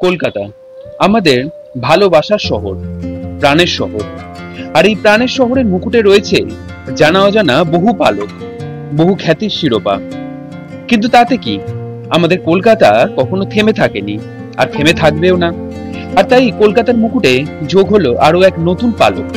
কলকাতা আমাদের ভালোবাসার শহর, প্রাণের শহর। আর এই প্রাণের শহরের মুকুটে রয়েছে জানা অজানা বহু পালক, বহু খ্যাতির শিরোপা। কিন্তু তাতে কি, আমাদের কলকাতা কখনো থেমে থাকেনি, আর থেমে থাকবেও না। আর তাই কলকাতার মুকুটে যোগ হলো আরো এক নতুন পালক,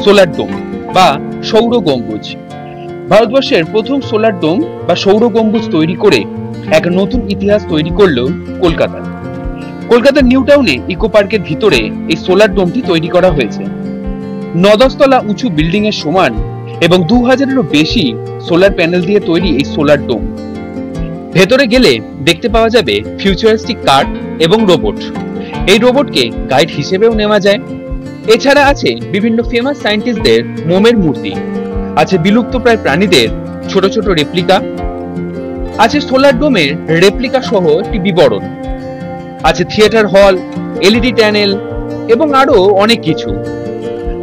সোলার ডোম বা সৌর গম্বুজ। ভারতবর্ষের প্রথম সোলার ডোম বা সৌর গম্বুজ তৈরি করে এক নতুন ইতিহাস তৈরি করলো কলকাতা। কলকাতার নিউ টাউনে ইকো পার্কের ভিতরে এই সোলার ডোমটি তৈরি করা হয়েছে। 9-10 তলা উঁচু বিল্ডিং এর সমান এবং 2000-এরও বেশি সোলার প্যানেল দিয়ে তৈরি এই সোলার ডোম। ভেতরে গেলে দেখতে পাওয়া যাবে ফিউচারিস্টিক কার এবং রোবট। এই রোবটকে গাইড হিসেবেও নেওয়া যায়। এছাড়া আছে বিভিন্ন ফেমাস সায়েন্টিস্টদের মোমের মূর্তি, আছে বিলুপ্তপ্রায় প্রাণীদের ছোট ছোট রেপ্লিকা, আছে সোলার ডোমের রেপ্লিকা সহ একটি বিবরণ, আছে থিয়েটার হল, এলইডি প্যানেল এবং আরো অনেক কিছু।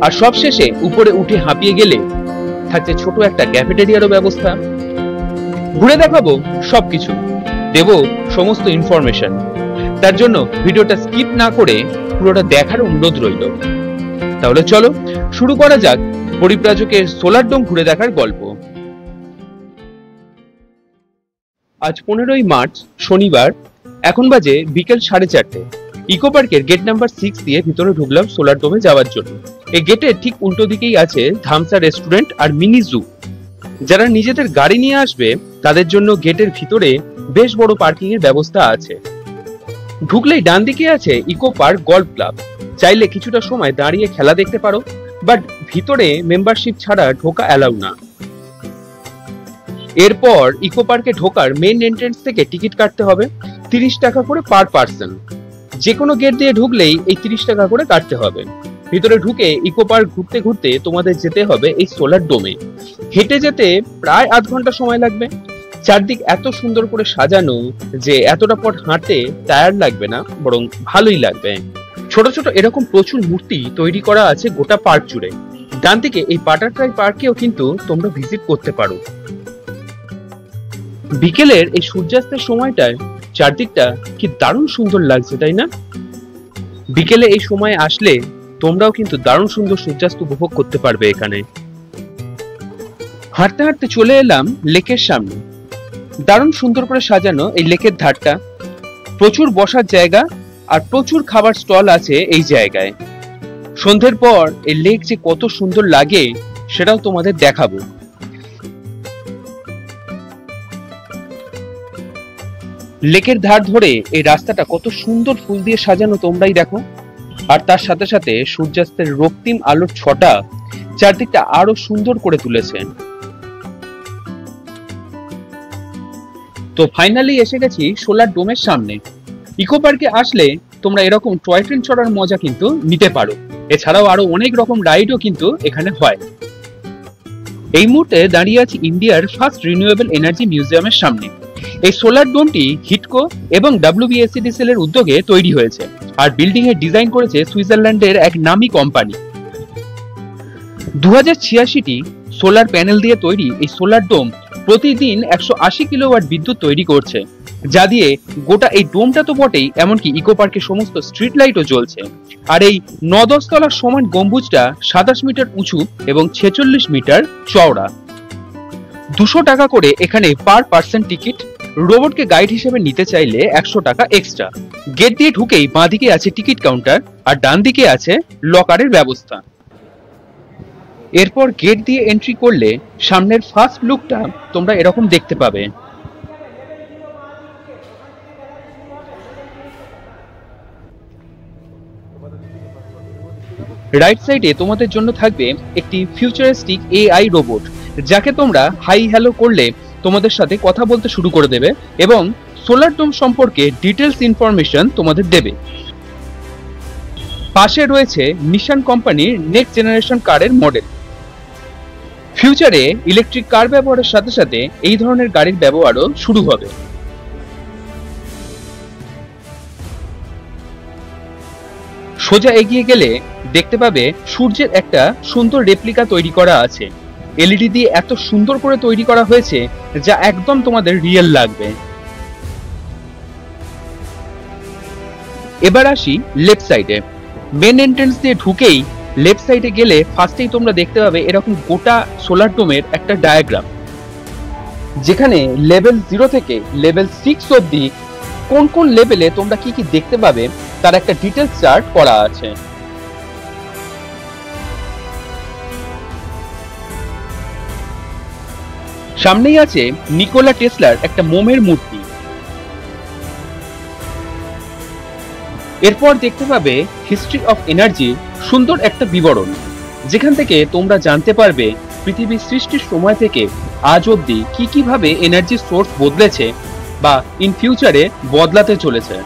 আর সবশেষে উপরে উঠে হাঁপিয়ে গেলে থাকছে ছোট একটা ক্যাফেটেরিয়ারও ব্যবস্থা। ঘুরে দেখাবো সবকিছু, দেব সমস্ত ইনফরমেশন। তার জন্য ভিডিওটা স্কিপ না করে পুরোটা দেখার অনুরোধ রইল। তাহলে চলো শুরু করা যাক পরিব্রাজকের সোলার ডোম ঘুরে দেখার গল্প। আজ 15ই মার্চ শনিবার, এখন বাজে বিকেল 4:30। ইকো পার্কের গেট নাম্বার 6 দিয়ে ভিতরে ঢুকলাম সোলার ডোমে যাওয়ার জন্য। এই গেটের ঠিক উল্টো দিকেই আছে ধামসা রেস্টুরেন্ট আর মিনি জু। যারা নিজেদের গাড়ি নিয়ে আসবে তাদের জন্য গেটের ভিতরে বেশ বড় পার্কিং এর ব্যবস্থা আছে। ঢুকলেই ডান দিকে আছে ইকো পার্ক গল্ফ ক্লাব। চাইলে কিছুটা সময় দাঁড়িয়ে খেলা দেখতে পারো, বাট ভিতরে মেম্বারশিপ ছাড়া ঢোকা অ্যালাউ না। এরপর ইকো পার্কে ঢোকার মেইন এন্ট্রেন্স থেকে টিকিট কাটতে হবে 30 টাকা করে পার পার্সন। যে কোনো গেট দিয়ে ঢুকলেই এই 30 টাকা করে কাটতে হবে। ভিতরে ঢুকে ইকো পার্ক ঘুরতে ঘুরতে তোমাদের যেতে হবে এই সোলার ডোমে। হেঁটে যেতে প্রায় আধ ঘন্টা সময় লাগবে। চারদিক এত সুন্দর করে সাজানো যে এতটা পথ হাঁটতে টায়ার লাগবে না, বরং ভালোই লাগবে। ছোট ছোট এরকম প্রচুর মূর্তি তৈরি করা আছে গোটা পার্ক জুড়ে। ডান দিকে এই বাটারফ্লাই পার্কেও কিন্তু তোমরা ভিজিট করতে পারো। বিকেলের এই সূর্যাস্তের সময়টায় চারদিকটা কি দারুণ সুন্দর লাগছে, তাই না? বিকেলে এই সময় আসলে তোমরাও কিন্তু দারুণ সুন্দর সূর্যাস্ত উপভোগ করতে পারবে এখানে। হাঁটতে হাঁটতে চলে এলাম লেকের সামনে। দারুণ সুন্দর করে সাজানো এই লেকের ধারটা, প্রচুর বসার জায়গা আর প্রচুর খাবার স্টল আছে এই জায়গায়। সন্ধ্যের পর এই লেক যে কত সুন্দর লাগে সেটাও তোমাদের দেখাবো। লেকের ধার ধরে এই রাস্তাটা কত সুন্দর ফুল দিয়ে সাজানো তোমরাই দেখো। আর তার সাথে সাথে সূর্যাস্তের রক্তিম আলোর ছটা চারদিকটা আরো সুন্দর করে তুলেছে। তো ফাইনালি এসে গেছি সোলার ডোমের সামনে। ইকো পার্কে আসলে তোমরা এরকম টয় ট্রেন চড়ার মজা কিন্তু নিতে পারো। এছাড়াও আরো অনেক রকম রাইডও কিন্তু এখানে হয়। এই মুহূর্তে দাঁড়িয়ে আছি ইন্ডিয়ার ফার্স্ট রিনিউয়েবল এনার্জি মিউজিয়ামের সামনে। এই সোলার ডোমটি হিটকো এবং WBSCDCL এর উদ্যোগে তৈরি হয়েছে, আর বিল্ডিং এর ডিজাইন করেছে সুইজারল্যান্ডের এক নামী কোম্পানি। 2086টি সোলার প্যানেল দিয়ে তৈরি এই সোলার ডোম প্রতিদিন 180 কিলোওয়াট বিদ্যুৎ তৈরি করছে, যা দিয়ে গোটা এই ডোমটা তো বটেই, এমনকি ইকো পার্কের সমস্ত স্ট্রিট লাইটও জ্বলছে। আর এই 9-10 তলার সমান গম্বুজটা 27 মিটার উঁচু এবং 46 মিটার চওড়া। 200 টাকা করে এখানে পার পার্সন টিকিট। রোবটকে গাইড হিসেবে নিতে চাইলে 100 টাকা এক্সট্রা। গেট দিয়ে ঢুকেই বাঁ দিকে আছে টিকিট কাউন্টার আর ডান দিকে আছে লকারের ব্যবস্থা। এরপর গেট দিয়ে এন্ট্রি করলে সামনের ফার্স্ট লুকটা তোমরা এরকম দেখতে পাবে। রাইট সাইডে তোমাদের জন্য থাকবে একটি ফিউচারিস্টিক AI রোবট, যাকে তোমরা হাই হ্যালো করলে তোমাদের সাথে কথা বলতে শুরু করে দেবে এবং সোলার ডোম সম্পর্কে ডিটেলস ইনফরমেশন তোমাদের দেবে। পাশে রয়েছে নিশান কোম্পানির নেক্সট জেনারেশন কারের মডেল। ফিউচারে ইলেকট্রিক কার ব্যবহারের সাথে সাথে এই ধরনের গাড়ির ব্যবহারও শুরু হবে। সোজা এগিয়ে গেলে দেখতে পাবে সূর্যের একটা সুন্দর রেপ্লিকা তৈরি করা আছে। এলইডি দিয়ে এত সুন্দর করে তৈরি করা হয়েছে যা একদম তোমাদের রিয়েল লাগবে। এবার আসি লেফট সাইডে। মেন এন্ট্রেন্স দিয়ে ঢুকেই লেফট সাইডে গেলে ফার্স্টেই তোমরা দেখতে পাবে এরকম গোটা সোলার ডোমের একটা ডায়াগ্রাম, যেখানে লেভেল 0 থেকে লেভেল 6 অবধি কোন কোন লেভেলে তোমরা কি কি দেখতে পাবে তার একটা ডিটেলস চার্ট করা আছে। সামনেই আছে নিকোলা টেসলার একটা মোমের মূর্তি। এরপর দেখতে পাবে হিস্ট্রি অফ এনার্জির সুন্দর একটা বিবরণ, যেখান থেকে তোমরা জানতে পারবে পৃথিবীর সৃষ্টির সময় থেকে আজ অবধি কি কিভাবে এনার্জি সোর্স বদলেছে বা ইন ফিউচারে বদলাতে চলেছে।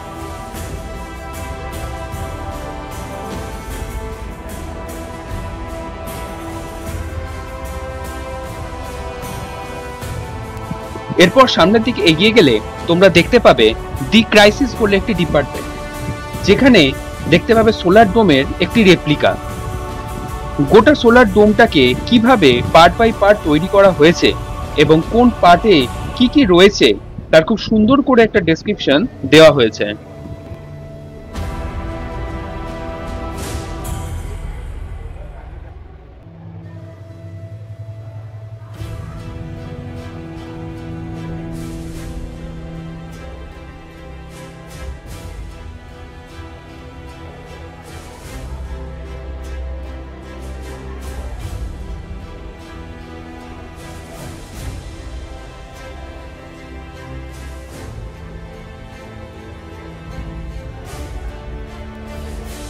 এরপর সামনের দিকে এগিয়ে গেলে তোমরা দেখতে পাবে দি ক্রাইসিস বলে একটি ডিপার্টমেন্ট, যেখানে দেখতে পাবে সোলার ডোমের একটি রেপ্লিকা। গোটা সোলার ডোমটাকে কিভাবে পার্ট বাই পার্ট তৈরি করা হয়েছে এবং কোন পার্টে কি কি রয়েছে তার খুব সুন্দর করে একটা ডেসক্রিপশন দেওয়া হয়েছে।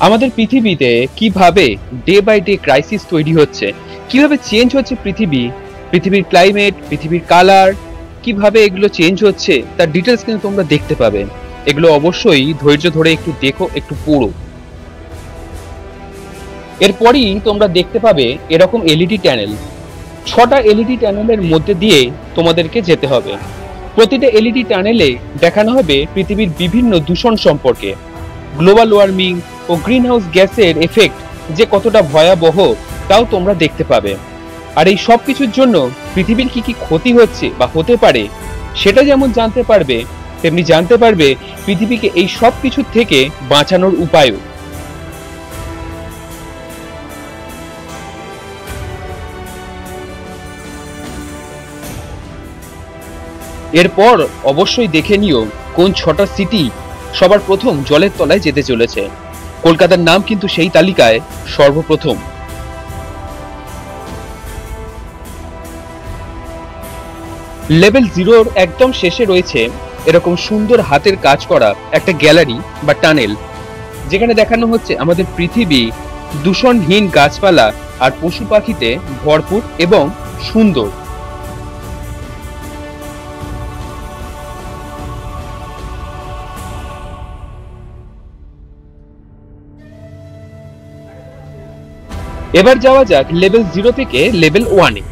আমাদের পৃথিবীতে কিভাবে ডে বাই ডে ক্রাইসিস তৈরি হচ্ছে, কিভাবে চেঞ্জ হচ্ছে পৃথিবীর ক্লাইমেট, পৃথিবীর কালার, কিভাবে এগুলো চেঞ্জ হচ্ছে তার ডিটেলস কিন্তু তোমরা দেখতে পাবে। এগুলো অবশ্যই ধৈর্য ধরে একটু দেখো, একটু পড়ো। এরপরই তোমরা দেখতে পাবে এরকম এলইডি ট্যানেল। 6টা এলইডি ট্যানেলের মধ্যে দিয়ে তোমাদেরকে যেতে হবে। প্রতিটা এলইডি ট্যানেলে দেখানো হবে পৃথিবীর বিভিন্ন দূষণ সম্পর্কে, গ্লোবাল ওয়ার্মিং ও গ্রিন হাউস গ্যাসের এফেক্ট যে কতটা ভয়াবহ তাও তোমরা দেখতে পাবে। আর এই সব কিছুর জন্য পৃথিবীর কি কি ক্ষতি হচ্ছে বা হতে পারে সেটা যেমন জানতে পারবে, তেমনি জানতে পারবে পৃথিবীকে এই সব কিছু থেকে বাঁচানোর উপায়ও। এরপর অবশ্যই দেখে নিও কোন 6টা সিটি সবার প্রথম জলের তলায় যেতে চলেছে। কলকাতার নাম কিন্তু সেই তালিকায় সর্বপ্রথম। লেভেল 0-র একদম শেষে রয়েছে এরকম সুন্দর হাতের কাজ করা একটা গ্যালারি বা টানেল, যেখানে দেখানো হচ্ছে আমাদের পৃথিবী দূষণহীন গাছপালা আর পশু পাখিতে ভরপুর এবং সুন্দর। এবার যাওয়া যাক লেভেল 0 থেকে লেভেল 1-এ।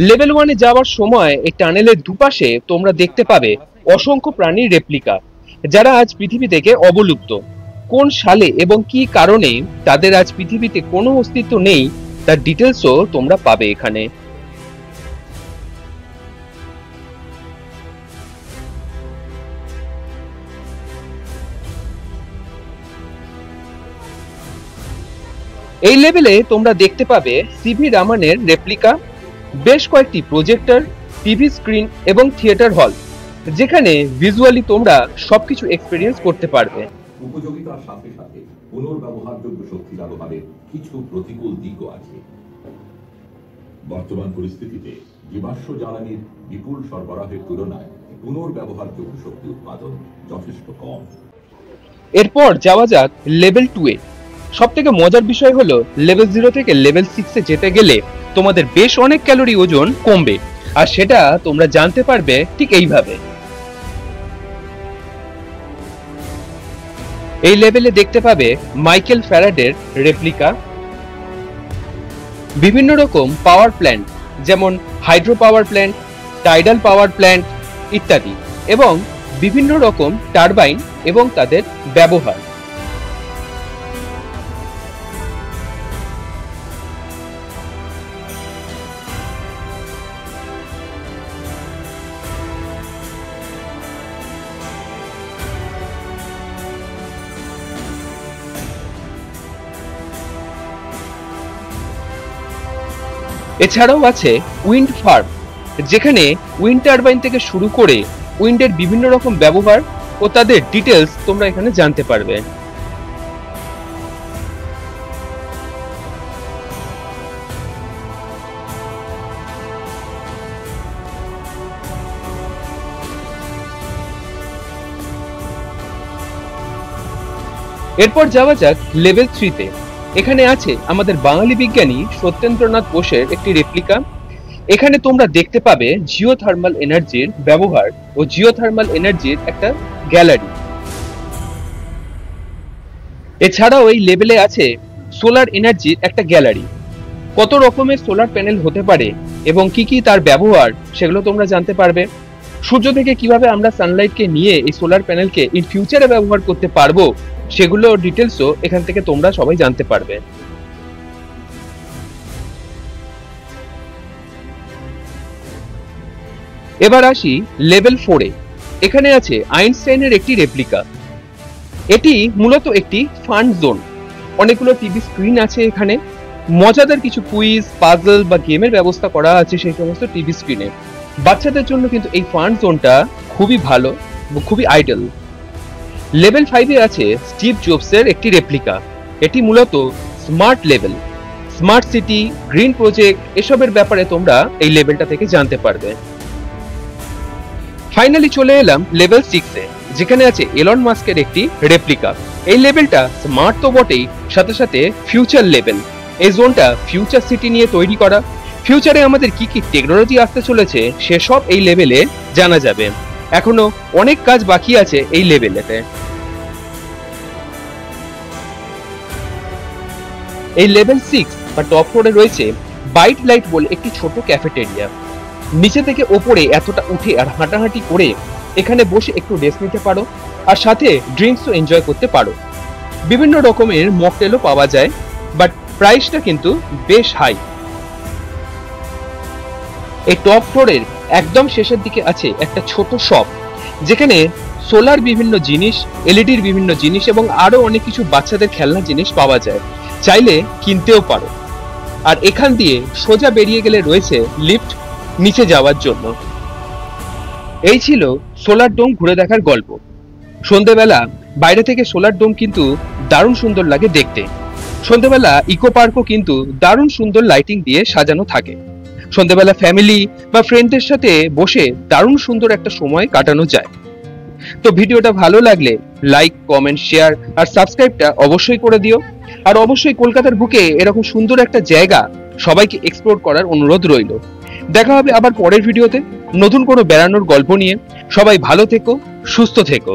লেভেল 1-এ যাওয়ার সময় এই টানেলের দুপাশে তোমরা দেখতে পাবে অসংখ্য প্রাণীর রেপ্লিকা, যারা আজ পৃথিবী থেকে অবলুপ্ত। কোন সালে এবং কি কারণে তাদের আজ পৃথিবীতে কোনো অস্তিত্ব নেই তার ডিটেলসও তোমরা পাবে এখানে। এই লেভেলে তোমরা দেখতে পাবে সিভি রামানের রেপ্লিকা, বেশ কয়েকটি প্রজেক্টর, টিভি স্ক্রিন এবং থিয়েটার হল, যেখানে ভিজুয়ালি তোমরা সবকিছু এক্সপেরিয়েন্স করতে পারবে। উপযোগিতার সাথে সাথে পুনর্ব্যবহারযোগ্য শক্তি ব্যবহারের কিছু প্রতিকূল দিকও আছে। বর্তমান পরিস্থিতিতে জীবাশ্ম জ্বালানির বিপুল সরবরাহের তুলনায় পুনর্ব্যবহারযোগ্য শক্তি উৎপাদন যথেষ্ট কম। এরপর যাওয়া যাক লেভেল 2-এ। সব থেকে মজার বিষয় হলো লেভেল 0 থেকে লেভেল 6-এ যেতে গেলে তোমাদের বেশ অনেক ক্যালোরি ওজন কমবে, আর সেটা তোমরা জানতে পারবে ঠিক এইভাবে। এই লেভেলে দেখতে পাবে মাইকেল ফ্যারাডের রেপ্লিকা, বিভিন্ন রকম পাওয়ার প্ল্যান্ট যেমন hydro power plant, tidal power plant ইত্যাদি, এবং বিভিন্ন রকম টারবাইন এবং তাদের ব্যবহার। এছাড়াও আছে উইন্ড ফার্ম, যেখানে উইন্ড টারবাইন থেকে শুরু করে উইন্ডের বিভিন্ন রকম ব্যবহার ও তাদের ডিটেলস তোমরা এখানে জানতে পারবে। এরপর যাওয়া যাক লেভেল 3-তে। এখানে আছে আমাদের বাঙালি বিজ্ঞানী সত্যেন্দ্রনাথ বোসের একটি রেপ্লিকা। এখানে তোমরা দেখতে পাবে জিওথার্মাল এনার্জির ব্যবহার ও জিওথার্মাল এনার্জির একটা গ্যালারি। এছাড়াও এই লেভেলে আছে সোলার এনার্জির একটা গ্যালারি। কত রকমের সোলার প্যানেল হতে পারে এবং কি কি তার ব্যবহার সেগুলো তোমরা জানতে পারবে। সূর্য থেকে কিভাবে আমরা সানলাইটকে নিয়ে এই সোলার প্যানেলকে ইন ফিউচারে ব্যবহার করতে পারবো সেগুলো ডিটেলসও এখান থেকে তোমরা সবাই জানতে পারবে। এবার আসি লেভেল 4-এ। এখানে আছে আইনস্টাইনের একটি রেপ্লিকা। এটি মূলত একটি ফান জোন। অনেকগুলো টিভি স্ক্রিন আছে এখানে। মজাদার কিছু কুইজ, পাজল বা গেমের ব্যবস্থা করা আছে সেই সমস্ত টিভি স্ক্রিনে। বাচ্চাদের জন্য কিন্তু এই ফান জোনটা খুবই ভালো, খুবই আইডল। লেভেল 5-এ আছে স্টিভ জবসের একটি রেপ্লিকা। এটি মূলত smart level. Smart city, green project এসবের ব্যাপারে তোমরা এই লেভেলটা থেকে জানতে পারবে। ফাইনালি চলে এলাম লেভেল 6-এ, যেখানে আছে এলন মাস্কের একটি রেপ্লিকা। এই লেভেলটা স্মার্ট তো বটেই, সাথে সাথে ফিউচার লেভেল। এই জোনটা ফিউচার সিটি নিয়ে তৈরি করা। ফিউচারে আমাদের কি কি টেকনোলজি আসতে চলেছে সেসব এই লেভেলে জানা যাবে। এখনো অনেক কাজ বাকি আছে এই লেভেলেতে। এই লেভেল 6 বা টপ ফ্লোরে রয়েছে বাইট লাইট বলে একটি ছোট ক্যাফেটেরিয়া। নিচে থেকে ওপরে এতটা উঠে আর হাঁটাহাঁটি করে এখানে বসে একটু রেস্ট নিতে পারো, আর সাথে ড্রিঙ্কসও এনজয় করতে পারো। বিভিন্ন রকমের মকটেলও পাওয়া যায়, বাট প্রাইসটা কিন্তু বেশ হাই। এই টপ ফ্লোরের একদম শেষের দিকে আছে একটা ছোট শপ, যেখানে সোলার বিভিন্ন জিনিস, এলইডির বিভিন্ন জিনিস এবং আরো অনেক কিছু বাচ্চাদের খেলনা জিনিস পাওয়া যায়। চাইলে কিনতেও পারো। আর এখান দিয়ে সোজা বেরিয়ে গেলে রয়েছে লিফট নিচে যাওয়ার জন্য। এই ছিল সোলার ডোম ঘুরে দেখার গল্প। সন্ধ্যেবেলা বাইরে থেকে সোলার ডোম কিন্তু দারুণ সুন্দর লাগে দেখতে। সন্ধ্যেবেলা ইকো পার্কও কিন্তু দারুণ সুন্দর লাইটিং দিয়ে সাজানো থাকে। সন্ধ্যেবেলা ফ্যামিলি বা ফ্রেন্ডদের সাথে বসে দারুণ সুন্দর একটা সময় কাটানো যায়। তো ভিডিওটা ভালো লাগলে লাইক, কমেন্ট, শেয়ার আর সাবস্ক্রাইবটা অবশ্যই করে দিও। আর অবশ্যই কলকাতার বুকে এরকম সুন্দর একটা জায়গা সবাইকে এক্সপ্লোর করার অনুরোধ রইল। দেখা হবে আবার পরের ভিডিওতে নতুন কোনো বেড়ানোর গল্প নিয়ে। সবাই ভালো থেকো, সুস্থ থেকো।